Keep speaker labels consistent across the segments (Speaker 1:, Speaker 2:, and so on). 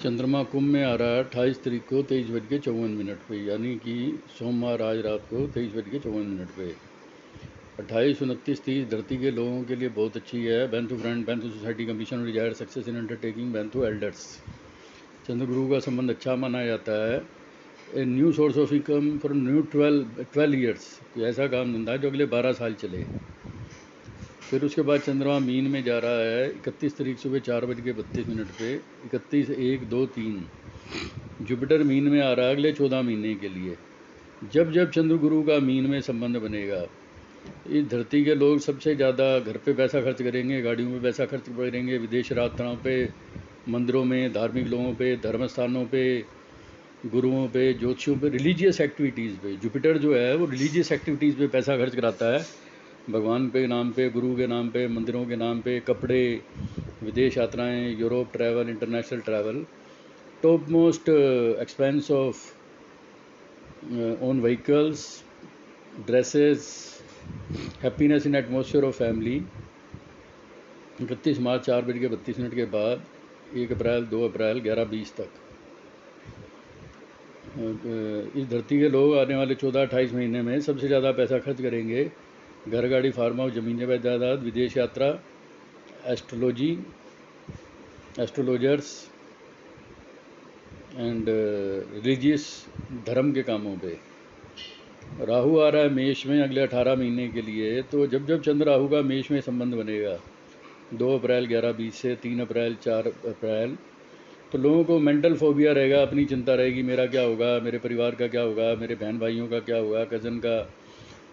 Speaker 1: चंद्रमा कुंभ में आ रहा है 28 तारीख को 23:54 पे, यानी कि सोमवार आज रात को 23:54 पे। 28, 29, 30 धरती के लोगों के लिए बहुत अच्छी है। बेंथु फ्रेंड, बेंथु सोसाइटी का mission desire success in undertaking, बेंथु एल्डर्स। चंद्र गुरु का संबंध अच्छा माना जाता है। A new source of income for new 12 years, ऐसा काम धंधा जो अगले 12 साल चले। फिर उसके बाद चंद्रमा मीन में जा रहा है 31 तारीख सुबह 4:32 पे। 31, 1, 2, 3 जुपिटर मीन में आ रहा है अगले 14 महीने के लिए। जब जब चंद्र गुरु का मीन में संबंध बनेगा, इस धरती के लोग सबसे ज़्यादा घर पे पैसा खर्च करेंगे, गाड़ियों में पैसा खर्च करेंगे, विदेश यात्राओं पे, मंदिरों में, धार्मिक लोगों पे, धर्म स्थानों पे, गुरुओं पे, ज्योतिषियों पे, रिलीजियस एक्टिविटीज़ पे। जुपिटर जो है वो रिलीजियस एक्टिविटीज़ पे पैसा खर्च कराता है, भगवान के नाम पे, गुरु के नाम पे, मंदिरों के नाम पे, कपड़े, विदेश यात्राएं, Europe travel, international travel, top most expense of own vehicles, dresses, happiness in atmosphere of family. 31 मार्च 4:32 के बाद 1 अप्रैल, 2 अप्रैल, 11:20 तक इस धरती के लोग आने वाले 14-28 महीने में सबसे ज़्यादा पैसा खर्च करेंगे। घर, गाड़ी, फार्म हाउस, ज़मीन जायदाद, विदेश यात्रा, एस्ट्रोलॉजी, एस्ट्रोलॉजर्स एंड रिलीजियस धर्म के कामों पे। राहु आ रहा है मेष में अगले 18 महीने के लिए। तो जब जब चंद्र राहु का मेष में संबंध बनेगा 2 अप्रैल 11:20 से 3 अप्रैल 4 अप्रैल, तो लोगों को मेंटल फोबिया रहेगा, अपनी चिंता रहेगी, मेरा क्या होगा, मेरे परिवार का क्या होगा, मेरे बहन भाइयों का क्या होगा, कज़न का,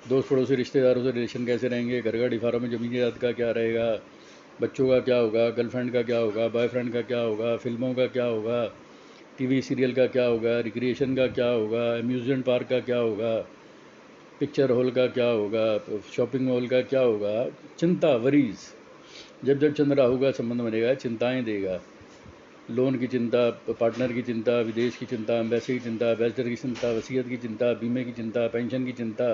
Speaker 1: दोस्त पड़ोसी रिश्तेदारों से रिलेशन कैसे रहेंगे, घर गाड़ी फार्म में ज़मीन जायदाद का क्या रहेगा, बच्चों का क्या होगा, गर्लफ्रेंड का क्या होगा, बॉयफ्रेंड का क्या होगा, फिल्मों का क्या होगा, टीवी सीरियल का क्या होगा, रिक्रिएशन का क्या होगा, अम्यूज़मेंट पार्क का क्या होगा, पिक्चर हॉल का क्या होगा, शॉपिंग मॉल का क्या होगा। चिंता, वरीज, जब जब चंद्र राहु का संबंध बनेगा चिंताएं देगा। लोन की चिंता, पार्टनर की चिंता, विदेश की चिंता, एम्बेसी की चिंता, एम्बेसडर की चिंता, वसीयत की चिंता, बीमे की चिंता, पेंशन की चिंता,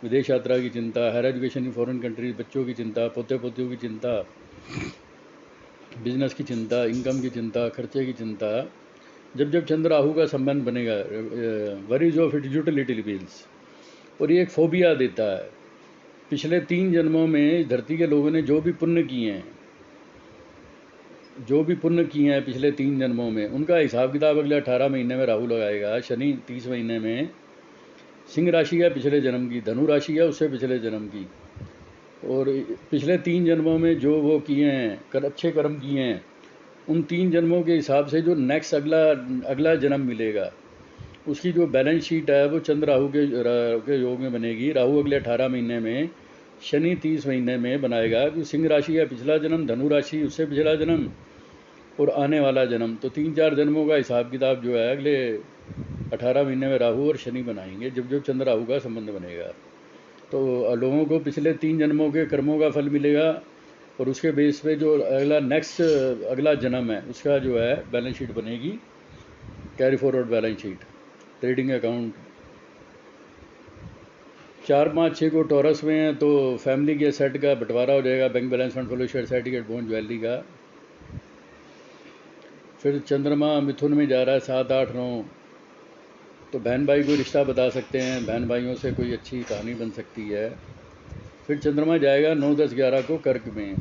Speaker 1: विदेश यात्रा की चिंता, higher education in foreign countries, बच्चों की चिंता, पोते पोतियों की चिंता, बिजनेस की चिंता, इनकम की चिंता, खर्चे की चिंता। जब जब चंद्र राहु का संबंध बनेगा, worries of it utility bills, और ये एक फोबिया देता है। पिछले 3 जन्मों में धरती के लोगों ने जो भी पुण्य किए हैं, पिछले 3 जन्मों में, उनका हिसाब किताब अगले 18 महीने में राहु लगाएगा। शनि 30 महीने में, सिंह राशि है पिछले जन्म की, धनु राशि है उससे पिछले जन्म की, और पिछले 3 जन्मों में जो वो किए हैं, अच्छे कर्म किए हैं, उन 3 जन्मों के हिसाब से जो नेक्स्ट अगला जन्म मिलेगा, उसकी जो बैलेंस शीट है वो चंद्र राहु के योग में बनेगी। राहु अगले 18 महीने में, शनि 30 महीने में बनाएगा कि सिंह राशि है पिछला जन्म, धनु राशि उससे पिछला जन्म, और आने वाला जन्म। तो 3-4 जन्मों का हिसाब किताब जो है अगले 18 महीने में राहु और शनि बनाएंगे, जब जब चंद्र राहु का संबंध बनेगा। तो लोगों को पिछले 3 जन्मों के कर्मों का फल मिलेगा, और उसके बेस पे जो अगला जन्म है उसका जो है बैलेंस शीट बनेगी, carry forward balance sheet, trading account. 4, 5, 6 को टॉरस में है तो फैमिली के सेट का बंटवारा हो जाएगा, bank balance, fund flow, share certificate, bond, jewellery का। फिर चंद्रमा मिथुन में जा रहा है 7, 8, 9, तो बहन भाई को रिश्ता बता सकते हैं, बहन भाइयों से कोई अच्छी कहानी बन सकती है। फिर चंद्रमा जाएगा 9, 10, 11 को कर्क में।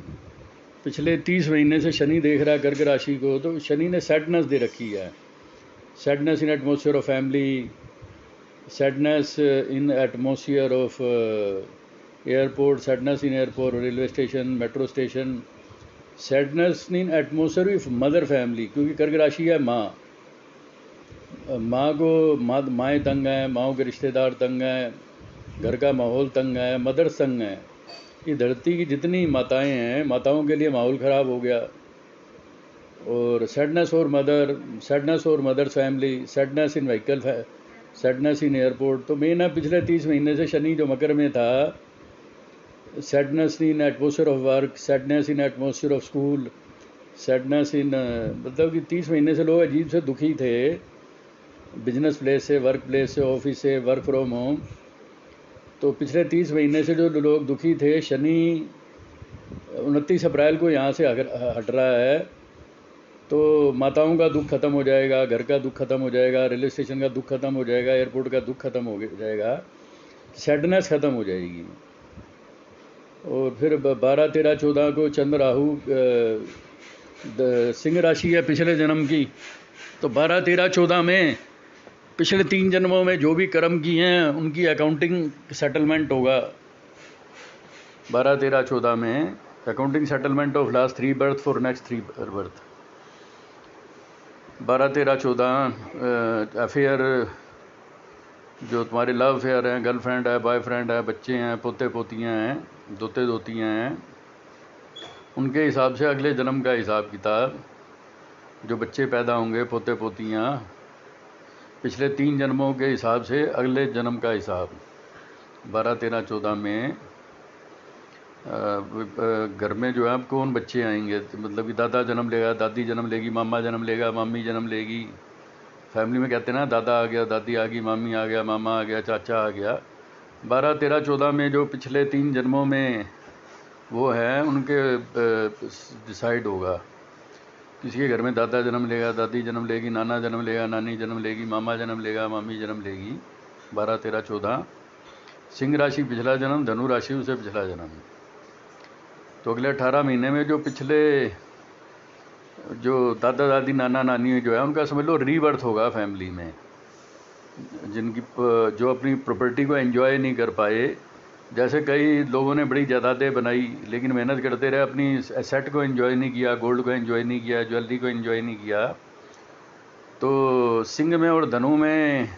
Speaker 1: पिछले 30 महीने से शनि देख रहा है कर्क राशि को, तो शनि ने सैडनेस दे रखी है, sadness in atmosphere of family, sadness in atmosphere of airport, sadness in airport, railway station, metro station, sadness in atmosphere of mother family, क्योंकि कर्क राशि है माँ को, माएँ तंग हैं, माँओं के रिश्तेदार तंग हैं, घर का माहौल तंग है, मदर्स तंग है। ये धरती की जितनी माताएं हैं, माताओं के लिए माहौल ख़राब हो गया। और सैडनेस और मदर्स फैमिली, सैडनेस इन व्हीकल, सैडनेस इन एयरपोर्ट। तो मेन है पिछले 30 महीने से शनि जो मकर में था, sadness in atmosphere of work, sadness in atmosphere of school, sadness in, मतलब कि 30 महीने से लोग अजीब से दुखी थे, बिजनेस प्लेस से, वर्क प्लेस से, ऑफिस से, वर्क फ्रॉम होम। तो पिछले 30 महीने से जो लोग दुखी थे, शनि 29 अप्रैल को यहाँ से हट रहा है, तो माताओं का दुख खत्म हो जाएगा, घर का दुख खत्म हो जाएगा, रेलवे स्टेशन का दुख खत्म हो जाएगा, एयरपोर्ट का दुख खत्म हो जाएगा, सैडनेस खत्म हो जाएगी। और फिर 12, 13, 14 को चंद्र राहु सिंह राशि है पिछले जन्म की, तो 12, 13, 14 में पिछले 3 जन्मों में जो भी कर्म किए हैं उनकी अकाउंटिंग सेटलमेंट होगा। 12, 13, 14 में accounting settlement of last 3 birth for next 3 birth. 12, 13, 14 affair, जो तुम्हारे लव अफेयर हैं, गर्लफ्रेंड है, बॉयफ्रेंड है, बच्चे हैं, पोते पोतियाँ हैं, दोते दोतियाँ हैं, उनके हिसाब से अगले जन्म का हिसाब किताब, जो बच्चे पैदा होंगे, पोते पोतियाँ, पिछले 3 जन्मों के हिसाब से अगले जन्म का हिसाब। 12, 13, 14 में घर में जो है अब कौन बच्चे आएंगे, मतलब कि दादा जन्म लेगा, दादी जन्म लेगी, मामा जन्म लेगा, मामी जन्म लेगी। फैमिली में कहते हैं ना, दादा आ गया, दादी आ गई, मामी आ गया, मामा आ गया, चाचा आ गया। 12, 13, 14 में जो पिछले 3 जन्मों में वो है उनके डिसाइड होगा। किसी के घर में दादा जन्म लेगा, दादी जन्म लेगी, नाना जन्म लेगा, नानी जन्म लेगी, मामा जन्म लेगा, मामी जन्म लेगी। 12, 13, 14 सिंह राशि पिछला जन्म, धनु राशि उसे पिछला जन्म। तो अगले 18 महीने में जो पिछले जो दादा दादी नाना नानी जो है उनका समझ लो रीबर्थ होगा फैमिली में, जिनकी जो अपनी प्रॉपर्टी को एंजॉय नहीं कर पाए। जैसे कई लोगों ने बड़ी जायदादें बनाई लेकिन मेहनत करते रहे, अपनी एसेट को एंजॉय नहीं किया, गोल्ड को एंजॉय नहीं किया, ज्वेलरी को एंजॉय नहीं किया। तो सिंह में और धनु में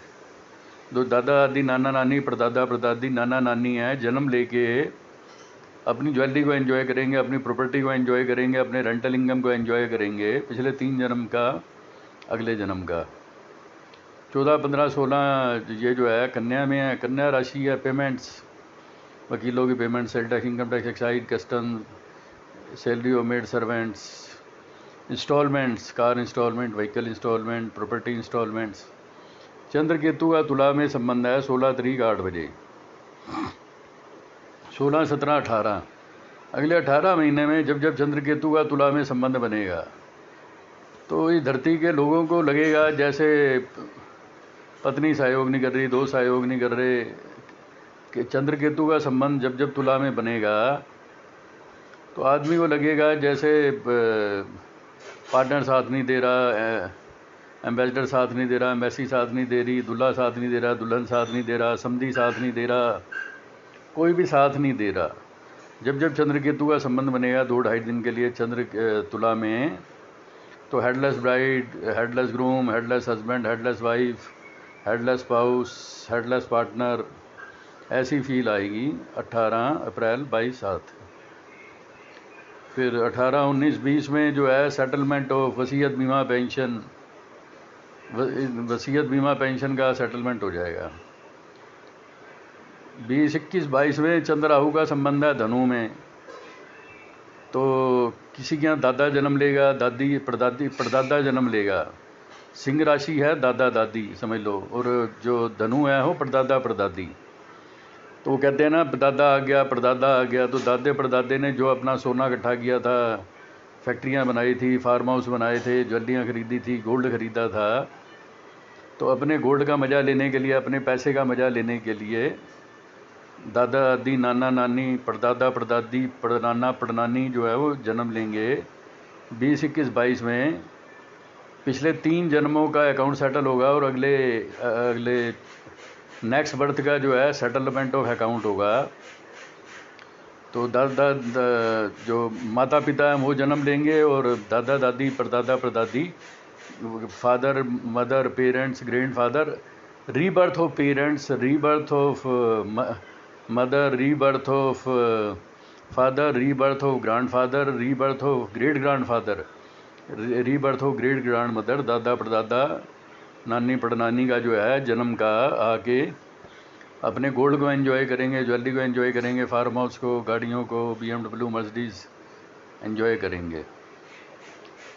Speaker 1: जो दादा दादी नाना नानी परदादा परदादी नाना नानी है, जन्म लेके अपनी ज्वेलरी को एंजॉय करेंगे, अपनी प्रॉपर्टी को एंजॉय करेंगे, अपने रेंटल इनकम को एंजॉय करेंगे पिछले 3 जन्म का अगले जन्म का। 14, 15, 16 ये जो है कन्या में है, कन्या राशि है पेमेंट्स, वकीलों की payment, sale tax, income tax, excise, custom, salary of maid servants, instalments, car instalment, vehicle instalment, property instalments. चंद्र केतु का तुला में संबंध है 16 तारीख 8 बजे, 16, 17, 18 अगले 18 महीने में जब जब चंद्र केतु का तुला में संबंध बनेगा तो इस धरती के लोगों को लगेगा जैसे पत्नी सहयोग नहीं कर रही, दोस्त सहयोग नहीं कर रहे, कि चंद्र केतु का संबंध जब जब तुला में बनेगा तो आदमी को लगेगा जैसे पार्टनर साथ नहीं दे रहा, एम्बेसडर साथ नहीं दे रहा, एम्बेसी साथ नहीं दे रही, दूल्हा साथ नहीं दे रहा, दुल्हन साथ नहीं दे रहा, समधी साथ नहीं दे रहा, कोई भी साथ नहीं दे रहा। जब जब चंद्र केतु का संबंध बनेगा 2-2.5 दिन के लिए चंद्र तुला में, तो headless bride, headless groom, headless husband, headless wife, headless spouse, headless partner, ऐसी फील आएगी 18 अप्रैल 22/7। फिर 18, 19, 20 में जो है सेटलमेंट ऑफ वसीयत बीमा पेंशन, वसीयत बीमा पेंशन का सेटलमेंट हो जाएगा। 20, 21, 22 में चंद्र राहु का संबंध है धनु में, तो किसी के यहाँ दादा जन्म लेगा, दादी परदादा जन्म लेगा। सिंह राशि है दादा दादी समझ लो, और जो धनु है वो परदादा परदादी। तो वो कहते हैं ना दादा आ गया परदादा आ गया, तो दादे परदादे ने जो अपना सोना इकट्ठा किया था, फैक्ट्रियाँ बनाई थी, फार्म हाउस बनाए थे, ज्वेलरियाँ खरीदी थी, गोल्ड खरीदा था, तो अपने गोल्ड का मज़ा लेने के लिए, अपने पैसे का मज़ा लेने के लिए दादा दादी नाना नानी परदादा परदादी परनाना परनानी जो है वो जन्म लेंगे 20, 21, 22 में। पिछले 3 जन्मों का अकाउंट सेटल होगा और अगले नेक्स्ट बर्थ का जो है सेटलमेंट ऑफ अकाउंट होगा। तो दादा जो माता पिता हैं वो जन्म लेंगे और दादा दादी परदादा परदादी, father mother parents grand father, rebirth of parents, rebirth of mother, rebirth of father, rebirth of grandfather, rebirth of great grandfather, rebirth of great grand mother, दादा परदादा नानी परनानी का जो है जन्म का आके अपने गोल्ड को एंजॉय करेंगे, ज्वेलरी को एंजॉय करेंगे, फार्म हाउस को, गाड़ियों को, BMW मर्सिडीज़ एंजॉय करेंगे।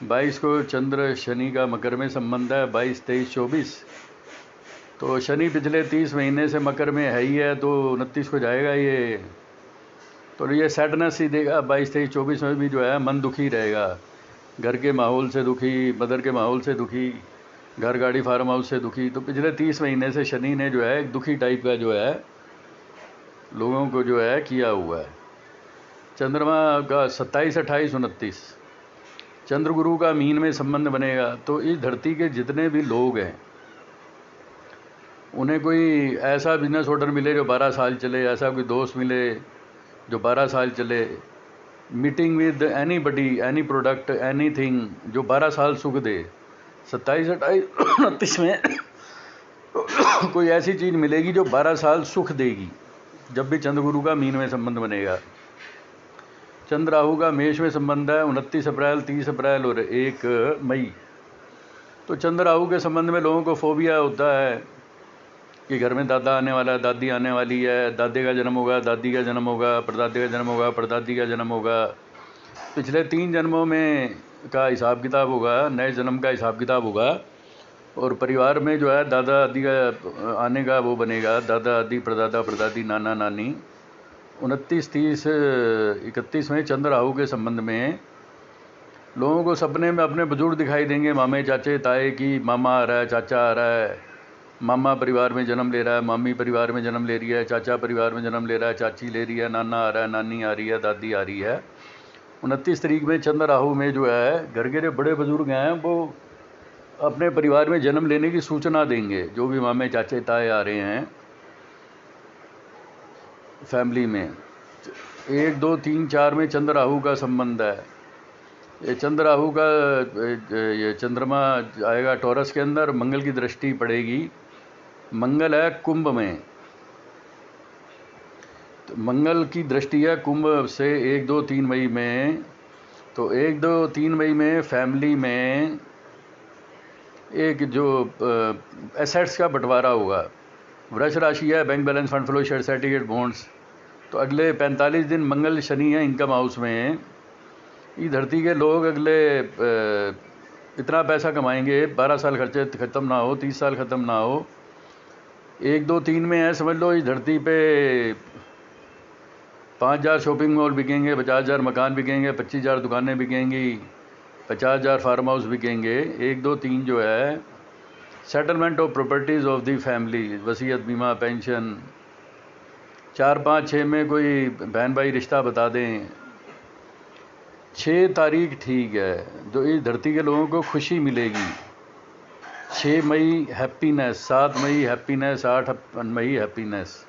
Speaker 1: 22 को चंद्र शनि का मकर में संबंध है, 22, 23, 24। तो शनि पिछले 30 महीने से मकर में है ही है, तो 29 को जाएगा ये, तो ये सैडनेस ही देगा। 22, 23, 24 में भी जो है मन दुखी रहेगा, घर के माहौल से दुखी, मदर के माहौल से दुखी, घर गाड़ी फार्म हाउस से दुखी। तो पिछले 30 महीने से शनि ने जो है एक दुखी टाइप का जो है लोगों को जो है किया हुआ है। चंद्रमा का 27, 28, 29 चंद्र गुरु का मीन में संबंध बनेगा। तो इस धरती के जितने भी लोग हैं उन्हें कोई ऐसा बिजनेस ऑर्डर मिले जो 12 साल चले, ऐसा कोई दोस्त मिले जो 12 साल चले, meeting with any buddy, any product, any thing जो 12 साल सुख दे। 27, 28, 29 में कोई ऐसी चीज़ मिलेगी जो 12 साल सुख देगी जब भी चंद्र गुरु का मीन में संबंध बनेगा। चंद्र राहु का मेष में संबंध है 29 अप्रैल, 30 अप्रैल और 1 मई। तो चंद्र राहु के संबंध में लोगों को फोबिया होता है कि घर में दादा आने वाला है, दादी आने वाली है, दादे का जन्म होगा, दादी का जन्म होगा, परदादे का जन्म होगा, परदादी का जन्म होगा, पिछले 3 जन्मों में का हिसाब किताब होगा, नए जन्म का हिसाब किताब होगा। और परिवार में जो है दादा दादी का आने का वो बनेगा, दादा दादी, परदादा परदादी, नाना नानी। 29, 30, 31 में चंद्र राहु के संबंध में लोगों को सपने में अपने बुजुर्ग दिखाई देंगे, मामे चाचे ताए की, मामा आ रहा है, चाचा आ रहा है, मामा परिवार में जन्म ले रहा है, मामी परिवार में जन्म ले रही है, चाचा परिवार में जन्म ले रहा है, चाची ले रही है, नाना आ रहा है, नानी आ रही है, दादी आ रही है। 29 तारीख में चंद्र राहु में जो है घर के जो बड़े बुजुर्ग हैं वो अपने परिवार में जन्म लेने की सूचना देंगे। जो भी मामे चाचे ताए आ रहे हैं फैमिली में। 1, 2, 3, 4 में चंद्र राहु का संबंध है। ये चंद्र राहु का ये चंद्रमा आएगा टॉरस के अंदर, मंगल की दृष्टि पड़ेगी। मंगल है कुंभ में, तो मंगल की दृष्टि है कुंभ से 1, 2, 3 मई में। तो 1, 2, 3 मई में फैमिली में एक जो एसेट्स का बंटवारा होगा। वृष राशि है, bank balance, fund flow, share certificate, bonds. तो अगले 45 दिन मंगल शनि है इनकम हाउस में। ये धरती के लोग अगले इतना पैसा कमाएंगे, 12 साल खर्चे ख़त्म ना हो, 30 साल ख़त्म ना हो। 1, 2, 3 में है, समझ लो इस धरती पे 5,000 शॉपिंग मॉल बिकेंगे, 50,000 मकान बिकेंगे, 25,000 दुकानें बिकेंगी, 50,000 फार्म हाउस बिकेंगे। 1, 2, 3 जो है settlement of properties of the family, वसीयत, बीमा, पेंशन। 4, 5, 6 में कोई बहन भाई रिश्ता बता दें। 6 तारीख ठीक है, जो इस धरती के लोगों को खुशी मिलेगी। 6 मई हैप्पीनेस, 7 मई हैप्पीनेस, 8 मई हैप्पीनेस,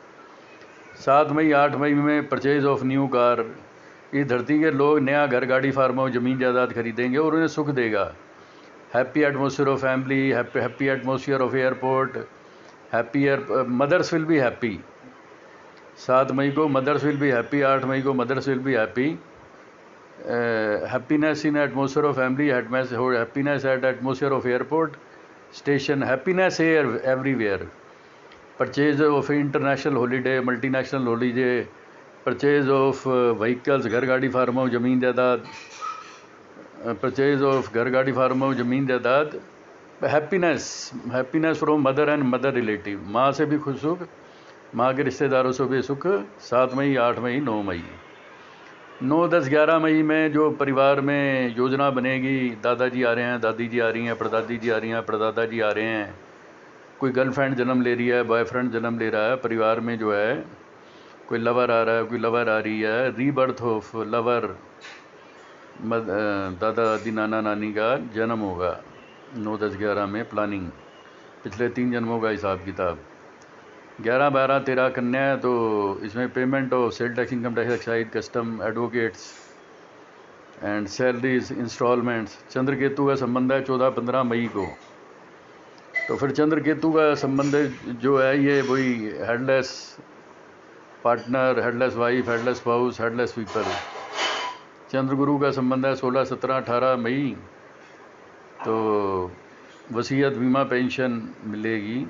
Speaker 1: 7 मई 8 मई में परचेज ऑफ न्यू कार। इस धरती के लोग नया घर, गाड़ी, फार्म हाउस, ज़मीन जायदाद खरीदेंगे और उन्हें सुख देगा। Happy atmosphere of family, happy atmosphere of airport, mothers will be happy. 7 मई को मदर्स विल बी हैप्पी, 8 मई को mothers will be happy. Happiness in atmosphere of family, happiness at atmosphere of airport station, happiness everywhere. Purchase of international holiday, multinational holiday, purchase of vehicles, घर गाड़ी farm house, ज़मीन जायदाद, purchase of घर गाड़ी farm house, ज़मीन जायदाद। Happiness from mother and mother relative, माँ से भी खुश सुख, माँ के रिश्तेदारों से भी सुख। 7 मई, 8 मई, 9 मई। 9, 10, 11 मई में जो परिवार में योजना बनेगी, दादाजी आ रहे हैं, दादी जी आ रही हैं, परदादी जी आ रही हैं, परदादा जी आ रहे हैं, कोई गर्लफ्रेंड जन्म ले रही है, बॉयफ्रेंड जन्म ले रहा है, परिवार में जो है कोई लवर आ रहा है, कोई लवर आ रही है, रीबर्थ ऑफ लवर, दादा दादी, नाना नानी का जन्म होगा। 9, 10, 11 में प्लानिंग, पिछले 3 जन्मों का हिसाब किताब। 11, 12, 13 कन्या है, तो इसमें payment of sale tax, income tax, excise, custom, advocates and salaries, instalments. चंद्र केतु का संबंध है 14, 15 मई को। तो फिर चंद्र केतु का संबंध जो है ये वही headless partner, headless wife, headless spouse, headless people. चंद्र गुरु का संबंध है 16, 17, 18 मई। तो वसीयत, बीमा, पेंशन मिलेगी।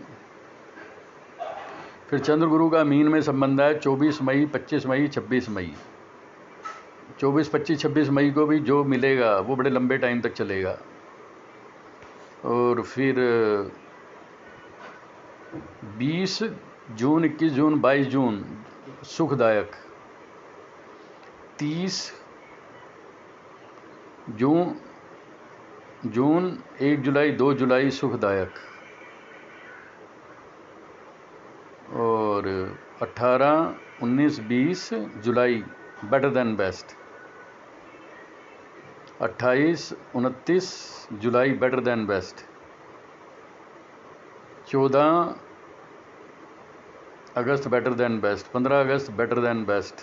Speaker 1: फिर चंद्र गुरु का मीन में संबंध है 24 मई, 25 मई, 26 मई। 24, 25, 26 मई को भी जो मिलेगा वो बड़े लंबे टाइम तक चलेगा। और फिर 20 जून, 21 जून, 22 जून सुखदायक। 30 जून जून 1 जुलाई 2 जुलाई सुखदायक, और 18, 19, 20 जुलाई बेटर देन बेस्ट, 28, 29 जुलाई बेटर देन बेस्ट, 14 अगस्त बेटर देन बेस्ट, 15 अगस्त बेटर देन बेस्ट,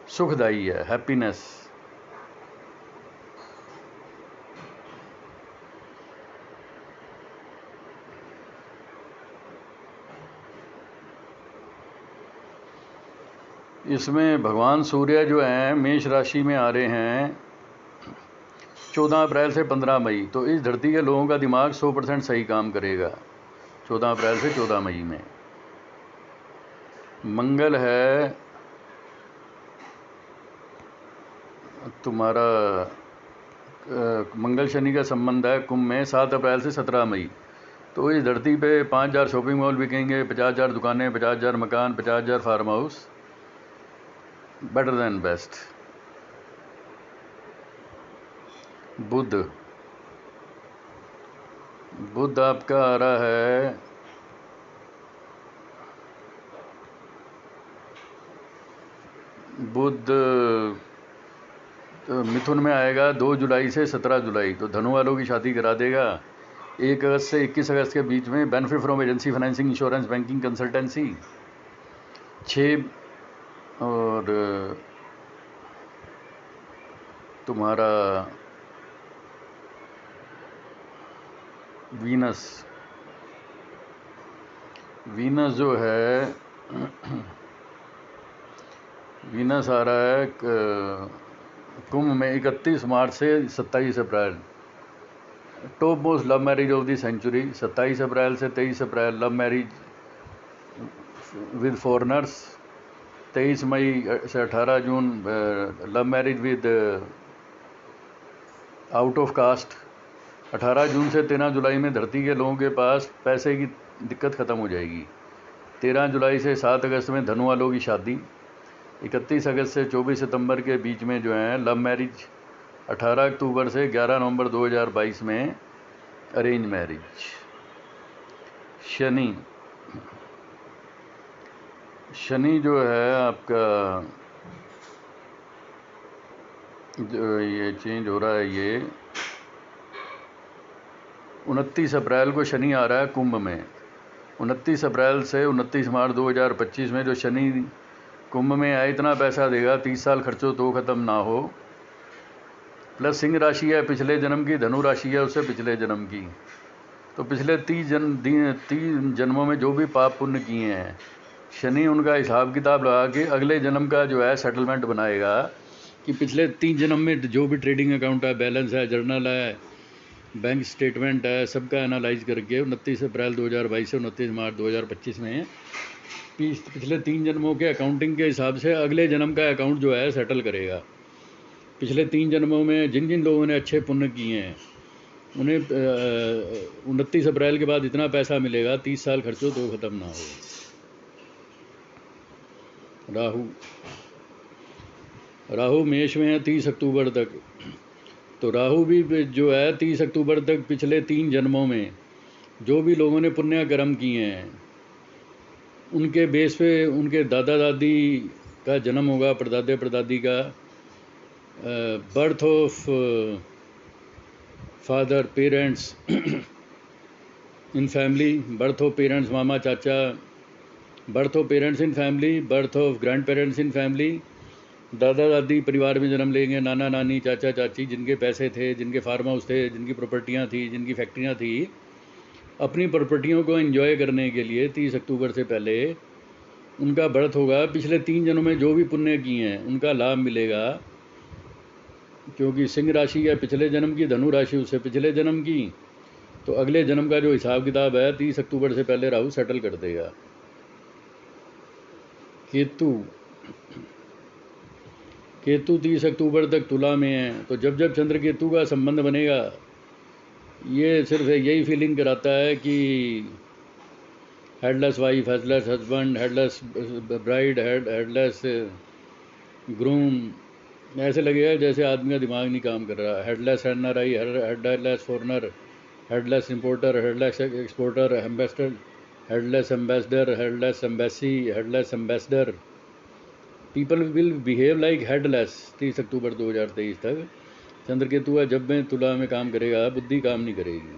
Speaker 1: सुखदाई है, हैप्पीनेस। इसमें भगवान सूर्य जो हैं मेष राशि में आ रहे हैं 14 अप्रैल से 15 मई, तो इस धरती के लोगों का दिमाग 100% सही काम करेगा 14 अप्रैल से 14 मई में। मंगल है तुम्हारा, मंगल शनि का संबंध है कुंभ में 7 अप्रैल से 17 मई, तो इस धरती पे 5000 शॉपिंग मॉल बिकेंगे, 50,000 दुकानें, 50,000 मकान, 50,000 farm house, better than best. बुध आपका आ रहा है बुध मिथुन में आएगा 2 जुलाई से 17 जुलाई, तो धनु वालों की शादी करा देगा। 1 अगस्त से 21 अगस्त के बीच में benefit from agency, financing, insurance, banking, consultancy. 6 और तुम्हारा वीनस जो है वीनस आ रहा है कुंभ में 31 मार्च से 27 अप्रैल। Top most love marriage of the century, 27 अप्रैल से 23 अप्रैल लव मैरिज विद फॉरेनर्स, 23 मई से 18 जून love marriage with out of caste, 18 जून से 13 जुलाई में धरती के लोगों के पास पैसे की दिक्कत ख़त्म हो जाएगी। 13 जुलाई से 7 अगस्त में धनु वालों की शादी, 31 अगस्त से 24 सितंबर के बीच में जो है लव मैरिज, 18 अक्टूबर से 11 नवंबर 2022 में अरेंज मैरिज। शनि जो है आपका जो ये चेंज हो रहा है, ये 29 अप्रैल को शनि आ रहा है कुंभ में। 29 अप्रैल से 29 मार्च 2025 में जो शनि कुंभ में आए, इतना पैसा देगा 30 साल खर्चो तो ख़त्म ना हो। प्लस सिंह राशि है पिछले जन्म की, धनु राशि है उससे पिछले जन्म की, तो पिछले 30 जन्मों में जो भी पाप पुण्य किए हैं, शनि उनका हिसाब किताब लगा के अगले जन्म का जो है सेटलमेंट बनाएगा कि पिछले 3 जन्म में जो भी ट्रेडिंग अकाउंट है, बैलेंस है, जर्नल है, बैंक स्टेटमेंट है, सबका एनालाइज करके 29 अप्रैल 2022 से 29 मार्च 2025 में पिछले 3 जन्मों के अकाउंटिंग के हिसाब से अगले जन्म का अकाउंट जो है सेटल करेगा। पिछले 3 जन्मों में जिन जिन लोगों ने अच्छे पुण्य किए हैं उन्हें 29 अप्रैल के बाद इतना पैसा मिलेगा 30 साल खर्चो तो ख़त्म ना हो। राहु मेष में है 30 अक्टूबर तक, तो राहु भी जो है 30 अक्टूबर तक पिछले 3 जन्मों में जो भी लोगों ने पुण्य कर्म किए हैं उनके बेस पे उनके दादा दादी का जन्म होगा, परदादे परदादी का, birth of father parents in family, birth of parents मामा चाचा, birth of parents in family, birth of grand parents in family, दादा दादी परिवार में जन्म लेंगे, नाना नानी चाचा चाची जिनके पैसे थे, जिनके फार्म हाउस थे, जिनकी प्रॉपर्टियाँ थी, जिनकी फैक्ट्रियाँ थी, अपनी प्रॉपर्टियों को एंजॉय करने के लिए 30 अक्टूबर से पहले उनका बर्थ होगा। पिछले 3 जन्मों में जो भी पुण्य किए हैं उनका लाभ मिलेगा, क्योंकि सिंह राशि है पिछले जन्म की, धनु राशि उससे पिछले जन्म की, तो अगले जन्म का जो हिसाब किताब है 30 अक्टूबर से पहले राहु सेटल कर देगा। केतु 30 अक्टूबर तक तुला में है, तो जब जब चंद्र केतु का संबंध बनेगा ये सिर्फ यही फीलिंग कराता है कि headless wife, headless husband, headless bride, headless groom, ऐसे लगेगा जैसे आदमी का दिमाग नहीं काम कर रहा। Headless NRI, headless foreigner, headless importer, headless exporter, ambassador, headless ambassador, headless embassy, headless ambassador. People will behave like headless 30 अक्टूबर 2023 तक। चंद्रकेतु जब में तुला में काम करेगा, बुद्धि काम नहीं करेगी।